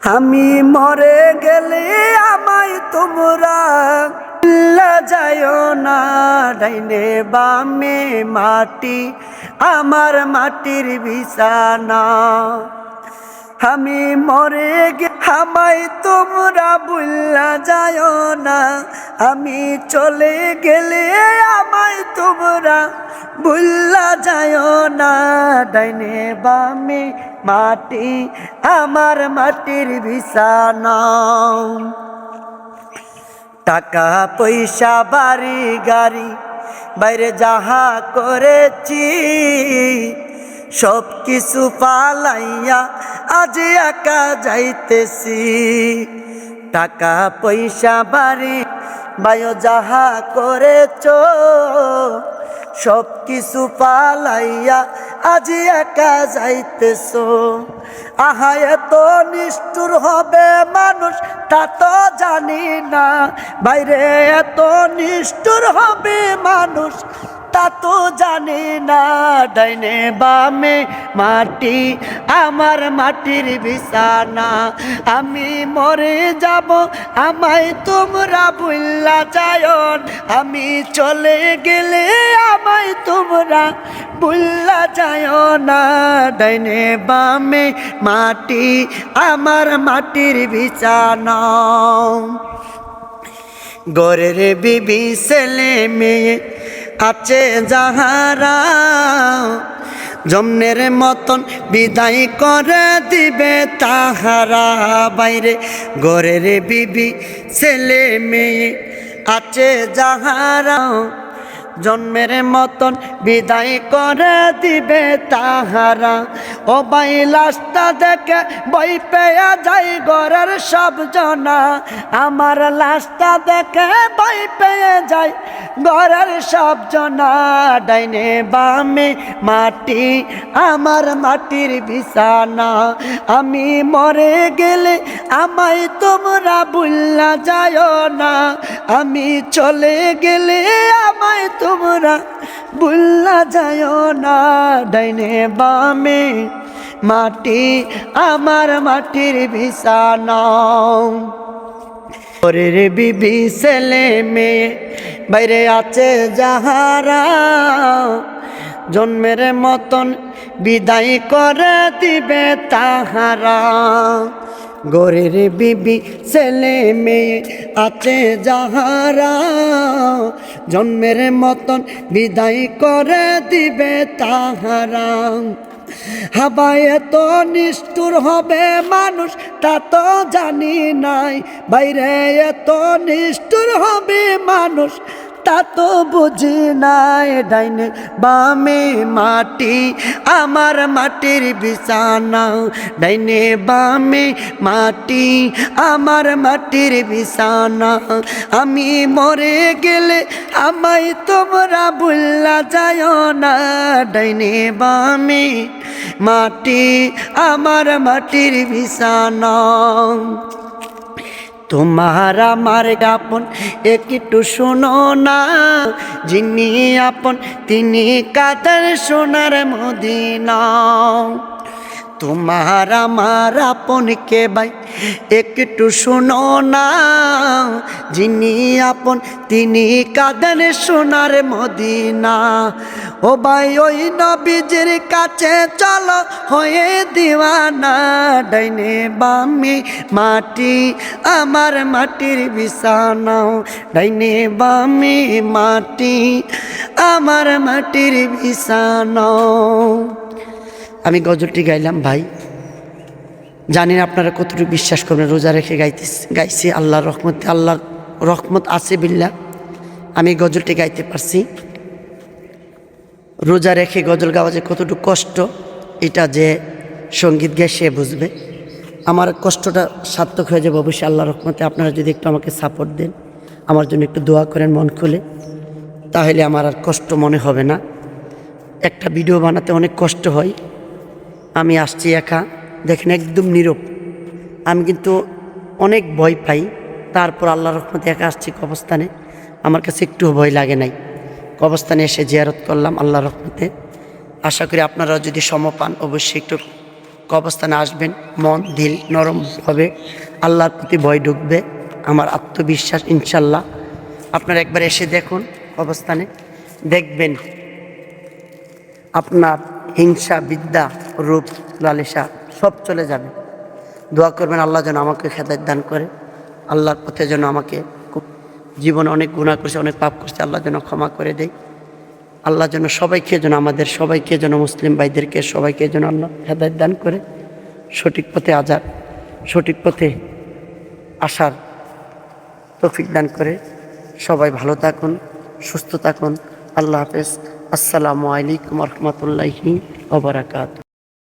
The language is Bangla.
আমি মরে গেলে আমায় তোমরা ভুলে যাইও না। ডাইনে বামে মাটি, আমার মাটির বিছানা। আমি মরে গেলে আমায় তোমরা ভুলে যাইও না। আমি চলে গেলে আমায় তোমরা ভুলে যাইও না। ডাইনে বামে মাটি, আমার মাটির বিছানা। টাকা পয়সা বাড়ি গাড়ি বাইরে যাহা করেছি, সব কিছু পালাইয়া আজ একা যাইতেছি। টাকা পয়সা বাড়ি বায়ো যাহা করেছ, সব কিছু পালাইয়া আজ একা যাইতেছ। আহা এত নিষ্ঠুর হবে মানুষ তা তো জানি না। বাইরে এত নিষ্ঠুর হবে মানুষ তা তো জানি না। ডাইনে বামে মাটি, আমার মাটির বিছানা। আমি মরে যাব আমায় তোমরা ভুল্লা যাইও। আমি চলে গেলে আমায় তোমরা ভুল্লা যাইও না। ডাইনে বামে মাটি, আমার মাটির বিছানা। ঘরের বিবি ছেলে মেয়ে আছে যাহারা, জমনের মতন বিদায় করে দিবে তাহারা। বাইরে ঘরের বিবি ছেলে মেয়ে আছে যাহারা, জন্মের মতন বিদায় করে দিবে তাহারা। ও ভাই লাশটা দেখে বই পেয়ে যাই ঘরের সব জনা। আমার লাশটা দেখে বই পেয়ে যাই ঘরের সব জনা। ডাইনে বামে মাটি, আমার মাটির বিছানা। আমি মরে গেলে আমায় তোমরা ভুল্লা যাইও না। আমি চলে গেলে আমায় তোমরা ভুল্লা যাইও না। ডাইনে বামে মাটি, আমার মাটির বিছানা। ঘরের বিবি ছেলে মেয়ে বাইরে আছে যাহারা, জন্মের মতন বিদায় করে দিবে তাহারা। ঘরের বিবি ছেলে মেয়ে আছে যাহারা, জন্মের মতন বিদায় করে দিবে তাহারা। হাবায় এত নিষ্ঠুর হবে মানুষ তা তো জানি নাই। বাইরে এত নিষ্ঠুর হবে মানুষ তা তো বুঝি নাই। ডাইনে বামে মাটি, আমার মাটির বিছানা। ডাইনে বামে মাটি, আমার মাটির বিছানা। আমি মরে গেলে আমায় তোমরা ভুল্লা যাইও না। ডাইনে বামে মাটি, আমার মাটির বিছানা। তোমার আমার আপন একটু শোনো না। যিনি আপন তিনি কাদের সোনার মদিনা। তোমার আমার আপন কে ভাই একটু শোনো না। যিনি আপন তিনি কাদের সোনার মদিনা। ও ভাই ওই নবীজির কাছে চলো হয়ে দিওয়ানা। ডাইনে বামে মাটি, আমার মাটির বিছানা। ডাইনে বামে মাটি, আমার মাটির বিছানা। আমি গজলটি গাইলাম ভাই, জানি না আপনারা কতটুকু বিশ্বাস করবেন। রোজা রেখে গাইছি আল্লাহর রহমতে, আল্লাহর রহমত আছে বিল্লাহ আমি গজলটি গাইতে পারছি। রোজা রেখে গজল গাওয়া যে কতটুকু কষ্ট, এটা যে সঙ্গীত গায় সে বুঝবে। আমার কষ্টটা সার্থক হয়ে যাবে অবশ্যই আল্লাহর রহমতে। আপনারা যদি একটু আমাকে সাপোর্ট দেন, আমার জন্য একটু দোয়া করেন মন খুলে, তাহলে আমার আর কষ্ট মনে হবে না। একটা ভিডিও বানাতে অনেক কষ্ট হয়। আমি আসছি একা, দেখেন একদম নীরব। আমি কিন্তু অনেক ভয় পাই, তারপর আল্লাহর রহমতে একা আসছি কবরস্থানে। আমার কাছে একটুও ভয় লাগে নাই। কবরস্থানে এসে জিয়ারত করলাম আল্লাহর রহমতে। আশা করি আপনারা যদি সময় পান অবশ্যই একটু কবরস্থানে আসবেন, মন দিল নরম হবে, আল্লাহর প্রতি ভয় ঢুকবে, আমার আত্মবিশ্বাস ইনশাল্লাহ। আপনারা একবার এসে দেখুন কবরস্থানে, দেখবেন আপনার হিংসা বিদ্যা রূপ লালিসা সব চলে যাবে। দোয়া করবেন আল্লাহ যেন আমাকে হেদায়েত দান করে, আল্লাহর পথে যেন আমাকে, খুব জীবনে অনেক গুনাহ করছে, অনেক পাপ করছে, আল্লাহ যেন ক্ষমা করে দেয়। আল্লাহ যেন সবাইকে যেন আমাদের সবাইকে যেন মুসলিম ভাইদেরকে সবাইকে যেন আল্লাহ হেদায়েত দান করে, সঠিক পথে সঠিক পথে আসার তৌফিক দান করে। সবাই ভালো থাকুন, সুস্থ থাকুন। আল্লাহ হাফেজ। আসসালামু আলাইকুম ওয়া রাহমাতুল্লাহি ওয়া বারাকাতুহু।